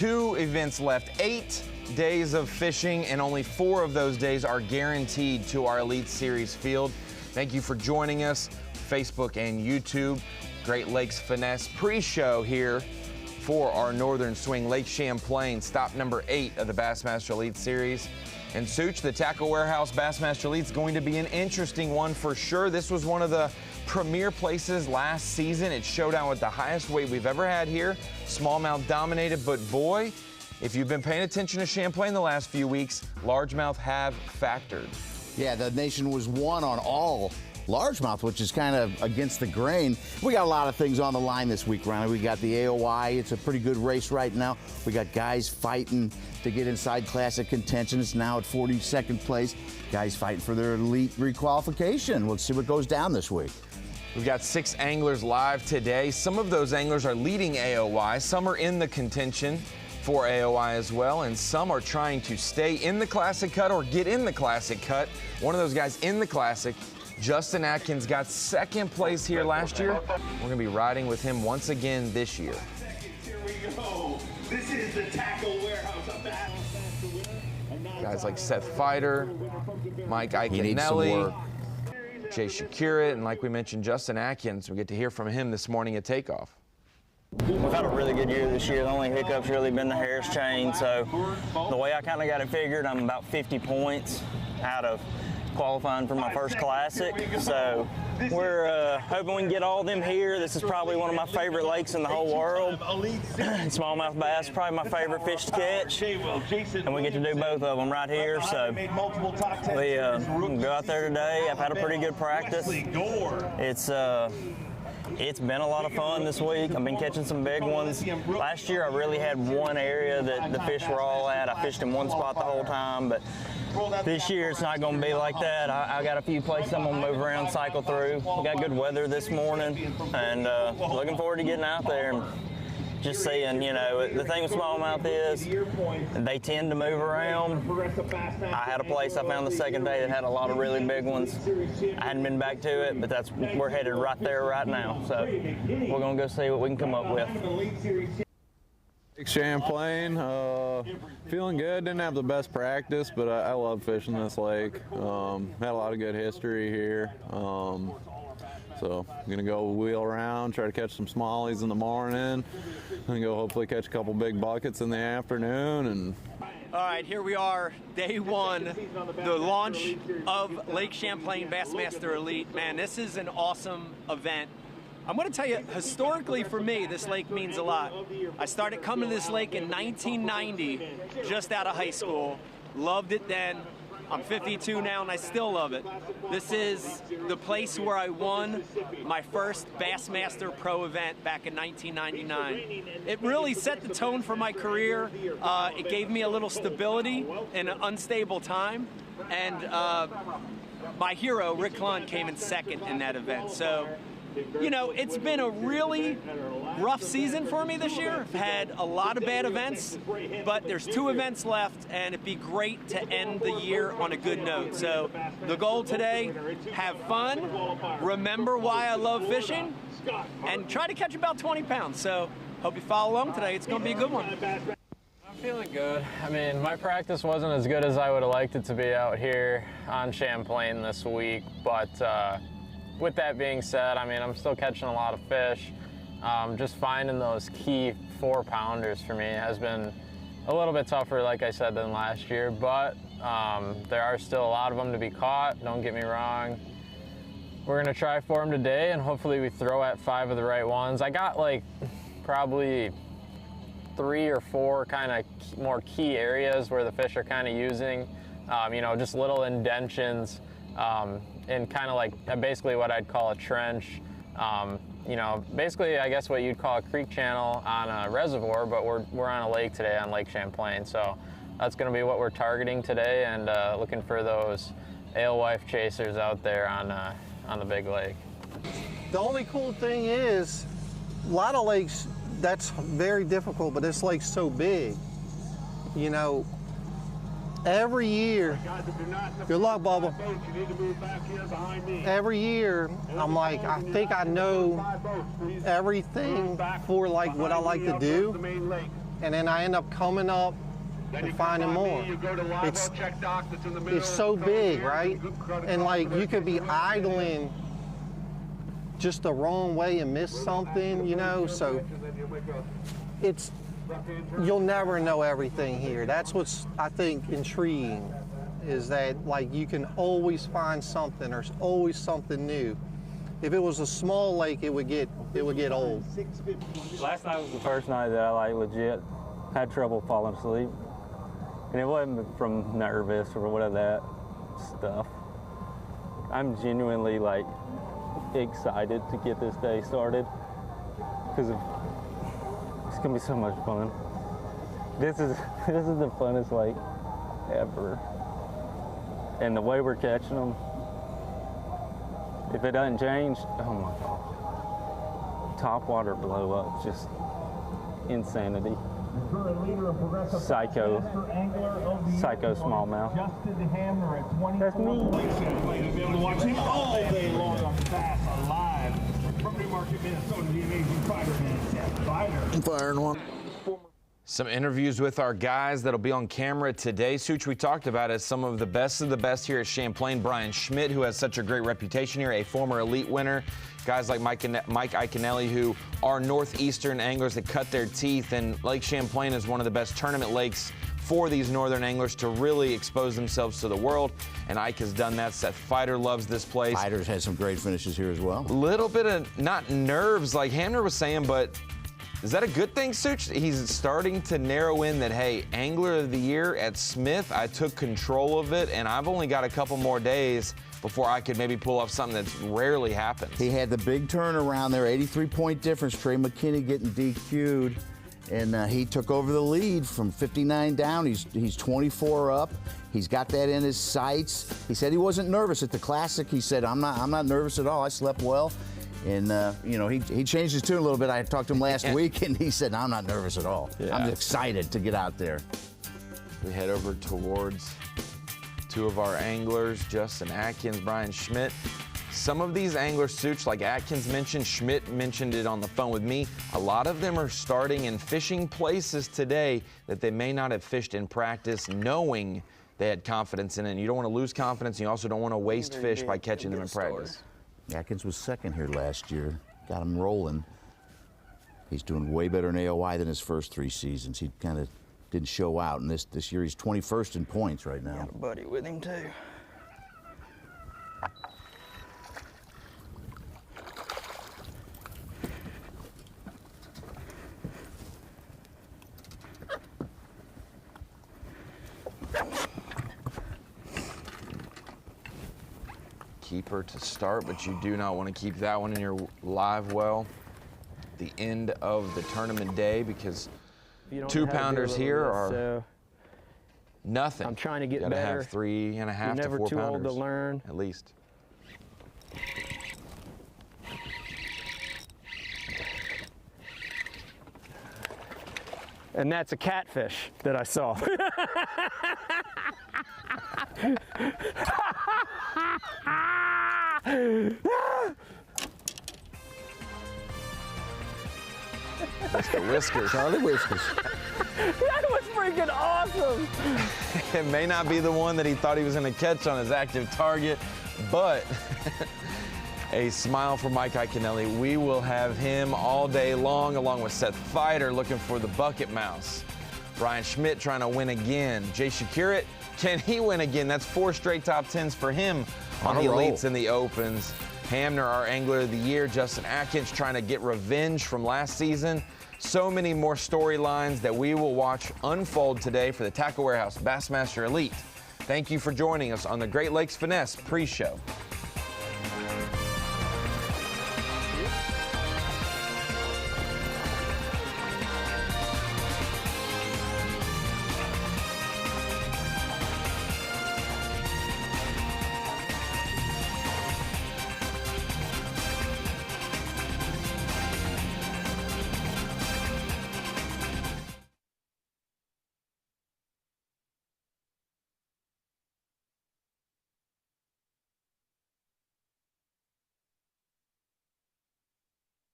2 events left, 8 days of fishing, and only 4 of those days are guaranteed to our Elite Series field. Thank you for joining us, Facebook and YouTube. Great Lakes Finesse pre-show here for our Northern Swing Lake Champlain, stop number 8 of the Bassmaster Elite Series. And Such, the Tackle Warehouse Bassmaster Elite is going to be an interesting one for sure. This was one of the premier places last season. It showed out with the highest weight we've ever had here. Smallmouth dominated, but boy, if you've been paying attention to Champlain the last few weeks, largemouth have factored. Yeah, the nation was won on all largemouth, which is kind of against the grain. We got a lot of things on the line this week, Ronnie. We got the AOI. It's a pretty good race right now. We got guys fighting to get inside classic contention. It's now at 42nd place. Guys fighting for their elite requalification. Let's see what goes down this week. We've got 6 anglers live today. Some of those anglers are leading AOI. Some are in the contention for AOI as well, and some are trying to stay in the Classic Cut or get in the Classic Cut. One of those guys in the Classic, Justin Atkins, got 2nd place here last year. We're gonna be riding with him once again this year. Here we go. This is the Tackle Warehouse of Bass. Guys like Seth Fighter, Mike Iaconelli, Jay Shakira, and like we mentioned, Justin Atkins. We get to hear from him this morning at takeoff. We've had a really good year this year. The only hiccup's really been the Harris chain. So the way I kind of got it figured, I'm about 50 points out of qualifying for my first Classic. So we're hoping we can get all of them here. This is probably one of my favorite lakes in the whole world. Smallmouth bass, probably my favorite fish to catch. And we get to do both of them right here. So we go out there today. I've had a pretty good practice. It's been a lot of fun this week. I've been catching some big ones. Last year, I really had one area that the fish were all at. I fished in one spot the whole time, but this year it's not going to be like that. I got a few places I'm going to move around, cycle through. We got good weather this morning, and looking forward to getting out there and just seeing, you know, the thing with smallmouth is they tend to move around. I had a place I found the second day that had a lot of really big ones. I hadn't been back to it, but we're headed right there right now. So we're going to go see what we can come up with. Champlain, feeling good. Didn't have the best practice, but I love fishing this lake. Had a lot of good history here. So I'm gonna go wheel around, try to catch some smallies in the morning, and go hopefully catch a couple big buckets in the afternoon. And all right, here we are, day 1, the launch of Lake Champlain Bassmaster Elite. Man, this is an awesome event. I'm going to tell you, historically for me, this lake means a lot. I started coming to this lake in 1990, just out of high school. Loved it then. I'm 52 now and I still love it. This is the place where I won my first Bassmaster Pro event back in 1999. It really set the tone for my career. It gave me a little stability in an unstable time. And my hero, Rick Lund, came in 2nd in that event. So, you know, it's been a really rough season for me this year. I've had a lot of bad events, but there's 2 events left, and it'd be great to end the year on a good note. So the goal today, have fun, remember why I love fishing, and try to catch about 20 pounds. So hope you follow along today. It's going to be a good one. I'm feeling good. I mean, my practice wasn't as good as I would have liked it to be out here on Champlain this week, but with that being said, I mean, I'm still catching a lot of fish. Just finding those key 4-pounders for me has been a little bit tougher, like I said, than last year, but there are still a lot of them to be caught, don't get me wrong. We're gonna try for them today, and hopefully we throw at 5 of the right ones. I got like probably 3 or 4 kind of more key areas where the fish are kind of using, you know, just little indentions, and kind of like basically what I'd call a trench. You know, basically I guess what you'd call a creek channel on a reservoir, but we're on a lake today on Lake Champlain. So that's going to be what we're targeting today, and looking for those alewife chasers out there on the big lake. The only cool thing is, a lot of lakes, that's very difficult, but this lake's so big. You know, every year, good luck, Bubba. Every year, I'm like, I think I know everything for like what I like to do. and then I end up coming up and finding more. It's so big, right? And like you could be idling just the wrong way and miss something, you know, so you'll never know everything here. That's what's, I think, intriguing, is that like you can always find something. There's always something new. If it was a small lake, it would get old. Last night was the first night that I like legit had trouble falling asleep, and it wasn't from nervous or whatever that stuff. I'm genuinely like excited to get this day started because it's gonna be so much fun. This is the funnest lake ever, and the way we're catching them. If it doesn't change, oh my God. Top water blow up, just insanity. Psycho smallmouth. That's me. Watch him all day long on Bass live from Newmarket, Minnesota. The amazing fighter. Firing one. Some interviews with our guys that'll be on camera today. Such, we talked about as some of the best here at Champlain. Brian Schmidt, who has such a great reputation here, a former elite winner. Guys like Mike Iaconelli, who are northeastern anglers that cut their teeth. And Lake Champlain is one of the best tournament lakes for these northern anglers to really expose themselves to the world. And Ike has done that. Seth Fighter loves this place. Fighter's had some great finishes here as well. A little bit of, not nerves like Hamner was saying, but is that a good thing, Such? He's starting to narrow in that, hey, Angler of the Year at Smith, I took control of it, and I've only got a couple more days before I could maybe pull off something that rarely happens. He had the big turnaround there, 83-point difference. Trey McKinney getting DQ'd, and he took over the lead from 59 down. He's 24 up. He's got that in his sights. He said he wasn't nervous at the Classic. He said, I'm not nervous at all. I slept well. And, you know, he changed his tune a little bit. I talked to him last week, and he said, I'm not nervous at all. Yeah. I'm excited to get out there. We head over towards two of our anglers, Justin Atkins, Brian Schmidt. Some of these anglers, Such, like Atkins mentioned, Schmidt mentioned it on the phone with me, a lot of them are starting in fishing places today that they may not have fished in practice, knowing they had confidence in it. And you don't want to lose confidence, and you also don't want to waste fish by catching them in practice. Atkins was second here last year, got him rolling. He's doing way better in AOI than his first 3 seasons. He kind of didn't show out, and this year he's 21st in points right now. Got a buddy with him too. Keeper to start, but you do not want to keep that one in your live well. The end of the tournament day, because 2-pounders here are nothing. I'm trying to get better. better. Have 3.5 to 4 pounders. You're never too old to learn. At least. And that's a catfish that I saw. Mr. Whiskers. Charlie Whiskers. That was freaking awesome. It may not be the one that he thought he was going to catch on his active target, but a smile for Mike Iaconelli. We will have him all day long, along with Seth Fighter looking for the bucket mouse. Brian Schmidt trying to win again. Jay Shakurit, can he win again? That's 4 straight top 10s for him on the elites and the opens. Hamner, our Angler of the Year. Justin Atkins trying to get revenge from last season. So many more storylines that we will watch unfold today for the Tackle Warehouse Bassmaster Elite. Thank you for joining us on the Great Lakes Finesse pre-show.